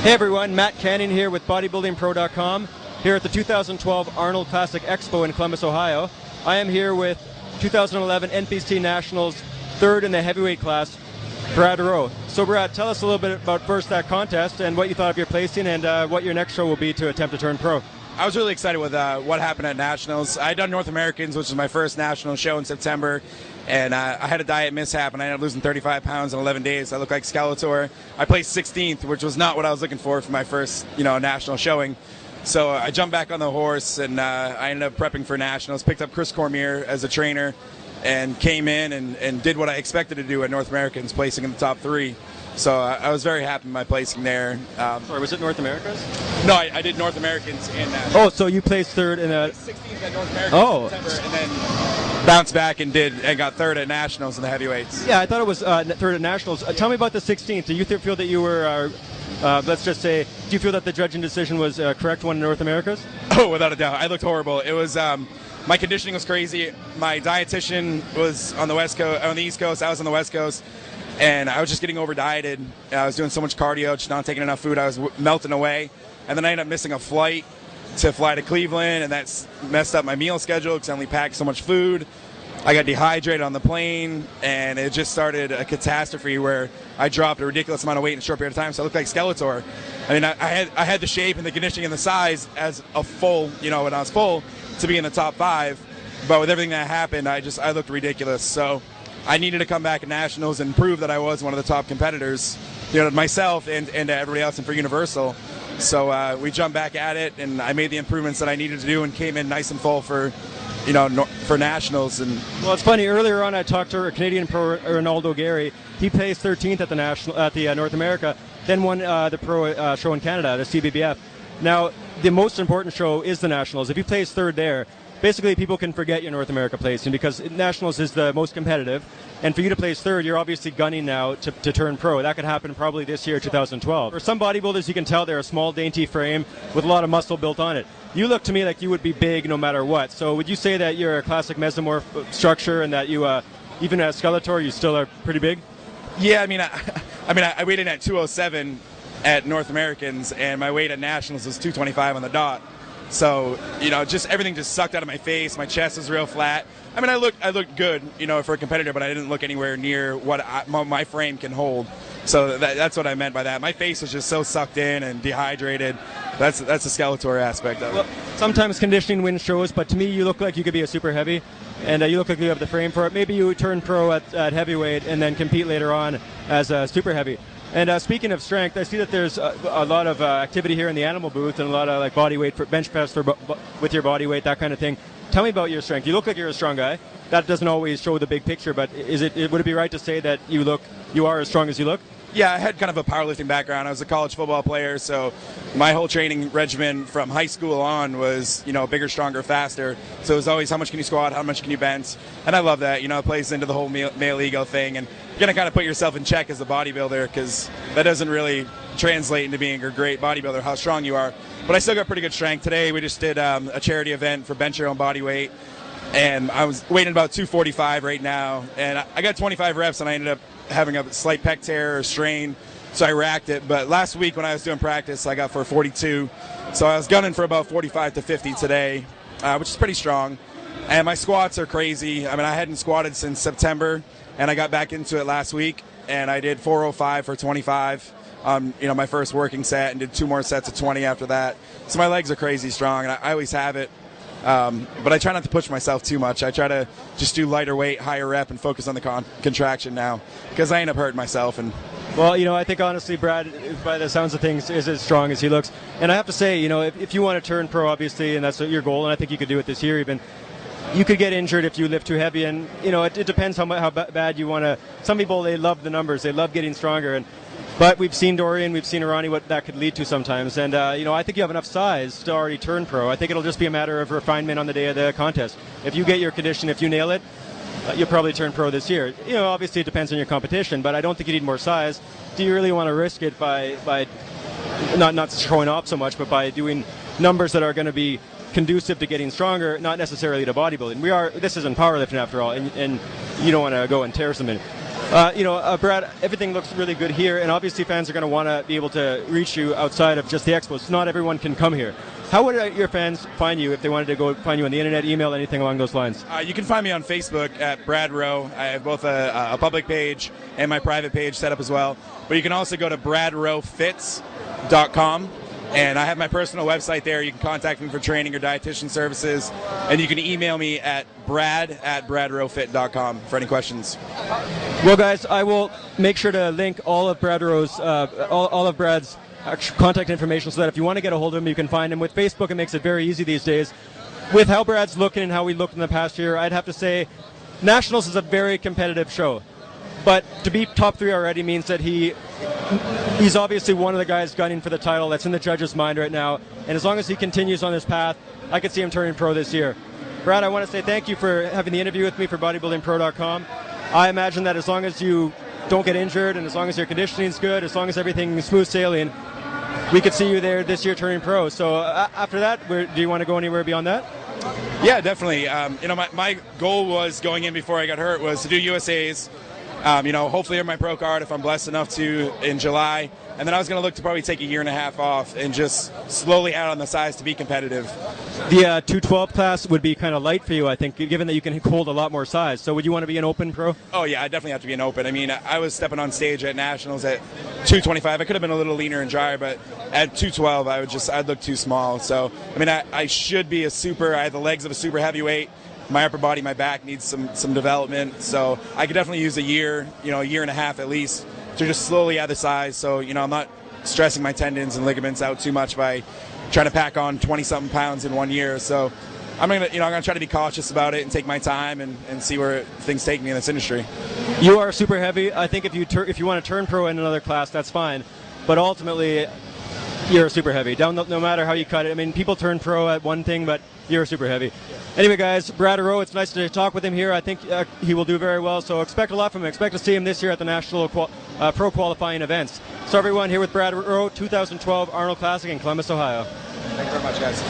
Hey everyone, Matt Cannon here with BodybuildingPro.com, here at the 2012 Arnold Classic Expo in Columbus, Ohio. I am here with 2011 NPC Nationals third in the heavyweight class, Brad Rowe. So Brad, tell us a little bit about first that contest and what you thought of your placing and what your next show will be to attempt to turn pro. I was really excited with what happened at Nationals. I had done North Americans, which was my first national show in September, and I had a diet mishap, and I ended up losing 35 pounds in 11 days. I looked like Skeletor. I placed 16th, which was not what I was looking for my first, national showing. So I jumped back on the horse, and I ended up prepping for Nationals, picked up Chris Cormier as a trainer, and came in and did what I expected to do at North Americans, placing in the top 3. So I was very happy with my placing there. Sorry, was it North Americas? No, I did North Americans in Nationals. Oh, so you placed third in a... 16th at North Americans in September, and then bounced back and got third at Nationals in the heavyweights. Yeah, I thought it was third at Nationals. Tell me about the 16th. Do you feel that you were, let's just say, do you feel that the judging decision was a correct one in North Americas? Oh, without a doubt. I looked horrible. It was... my conditioning was crazy. My dietitian was on the East Coast. I was on the West Coast. And I was just getting over dieted. I was doing so much cardio, just not taking enough food. I was melting away. And then I ended up missing a flight to fly to Cleveland, and that's messed up my meal schedule because I only packed so much food. I got dehydrated on the plane, and it just started a catastrophe where I dropped a ridiculous amount of weight in a short period of time, so I looked like Skeletor. I mean, I had the shape and the conditioning and the size as a full, when I was full, to be in the top 5. But with everything that happened, I looked ridiculous. So I needed to come back at Nationals and prove that I was one of the top competitors, myself and everybody else and for Universal. So we jumped back at it, and I made the improvements that I needed to do and came in nice and full for Nationals. And well, it's funny. Earlier on, I talked to a Canadian pro, Arnold Gary. He placed 13th at the North America, then won the pro show in Canada, the CBBF. Now, the most important show is the Nationals. If you place third there, basically people can forget your North America placing because Nationals is the most competitive. And for you to place third, you're obviously gunning now to turn pro. That could happen probably this year, 2012. For some bodybuilders, you can tell they're a small, dainty frame with a lot of muscle built on it. You look to me like you would be big no matter what. So would you say that you're a classic mesomorph structure and that you, even as Skeletor, you still are pretty big? Yeah, I weighed in at 207 at North Americans, and my weight at Nationals was 225 on the dot. So, just everything just sucked out of my face. My chest was real flat. I mean, I looked good, for a competitor, but I didn't look anywhere near what my frame can hold. So that's what I meant by that. My face was just so sucked in and dehydrated. That's the Skeletor aspect of it. Well, sometimes conditioning wins shows, but to me, you look like you could be a super heavy, and you look like you have the frame for it. Maybe you turn pro at heavyweight and then compete later on as a super heavy. And speaking of strength, I see that there's a lot of activity here in the animal booth and a lot of like body weight for bench press with your body weight, that kind of thing. Tell me about your strength. You look like you're a strong guy. That doesn't always show the big picture, but would it be right to say that you are as strong as you look? Yeah, I had kind of a powerlifting background. I was a college football player, so my whole training regimen from high school on was, bigger, stronger, faster. So it was always how much can you squat, how much can you bench, and I love that. It plays into the whole male ego thing, and you're going to kind of put yourself in check as a bodybuilder because that doesn't really translate into being a great bodybuilder, how strong you are. But I still got pretty good strength. Today we just did a charity event for bench your own body weight, and I was weighing about 245 right now, and I got 25 reps, and I ended up having a slight pec tear or strain, so I racked it. But last week when I was doing practice, I got for 42, so I was gunning for about 45 to 50 today, which is pretty strong. And my squats are crazy. I mean, I hadn't squatted since September, and I got back into it last week, and I did 405 for 25 my first working set, and did 2 more sets of 20 after that. So my legs are crazy strong, and I always have it. But I try not to push myself too much. I try to just do lighter weight, higher rep, and focus on the contraction now because I end up hurting myself. And well, I think honestly, Brad, by the sounds of things, is as strong as he looks. And I have to say, if you want to turn pro, obviously, and that's your goal, and I think you could do it this year even, you could get injured if you lift too heavy. And, it depends how bad you want to. Some people, they love the numbers. They love getting stronger. But we've seen Dorian, we've seen Arani, what that could lead to sometimes. And, I think you have enough size to already turn pro. I think it'll just be a matter of refinement on the day of the contest. If you get your condition, if you nail it, you'll probably turn pro this year. Obviously it depends on your competition, but I don't think you need more size. Do you really want to risk it by not showing off so much, but by doing numbers that are going to be conducive to getting stronger, not necessarily to bodybuilding? This isn't powerlifting after all, and you don't want to go and tear something. Brad, everything looks really good here, and obviously fans are going to want to be able to reach you outside of just the expo. So not everyone can come here. How would your fans find you if they wanted to go find you on the internet, email, anything along those lines? You can find me on Facebook at Brad Rowe. I have both a public page and my private page set up as well. But you can also go to bradrowefits.com. And I have my personal website there. You can contact me for training or dietitian services. And you can email me at brad@bradrowefit.com for any questions. Well, guys, I will make sure to link all of Brad Rowe's, all of Brad's contact information so that if you want to get a hold of him, you can find him. With Facebook, it makes it very easy these days. With how Brad's looking and how he looked in the past year, I'd have to say Nationals is a very competitive show. But to be top 3 already means that he's obviously one of the guys gunning for the title that's in the judges' mind right now. And as long as he continues on this path, I could see him turning pro this year. Brad, I want to say thank you for having the interview with me for bodybuildingpro.com. I imagine that as long as you don't get injured and as long as your conditioning is good, as long as everything is smooth sailing, we could see you there this year turning pro. So after that, do you want to go anywhere beyond that? Yeah, definitely. My goal was going in before I got hurt was to do USAs. Hopefully earn my pro card if I'm blessed enough to in July. And then I was going to look to probably take a year and a half off and just slowly add on the size to be competitive. The 212 class would be kind of light for you, I think, given that you can hold a lot more size. So would you want to be an open pro? Oh, yeah, I definitely have to be an open. I mean, I was stepping on stage at Nationals at 225. I could have been a little leaner and drier, but at 212, I'd look too small. So, I mean, I should be I have the legs of a super heavyweight. My upper body, my back needs some development, so I could definitely use a year and a half at least to just slowly add the size. So I'm not stressing my tendons and ligaments out too much by trying to pack on 20-something pounds in 1 year. So I'm gonna try to be cautious about it and take my time and see where things take me in this industry. You are super heavy. I think if you want to turn pro in another class, that's fine, but ultimately you're super heavy. No matter how you cut it. I mean, people turn pro at one thing, but you're super heavy. Anyway, guys, Brad Rowe, it's nice to talk with him here. I think he will do very well, so expect a lot from him. Expect to see him this year at the National Pro Qualifying events. So everyone, here with Brad Rowe, 2012 Arnold Classic in Columbus, Ohio. Thank you very much, guys.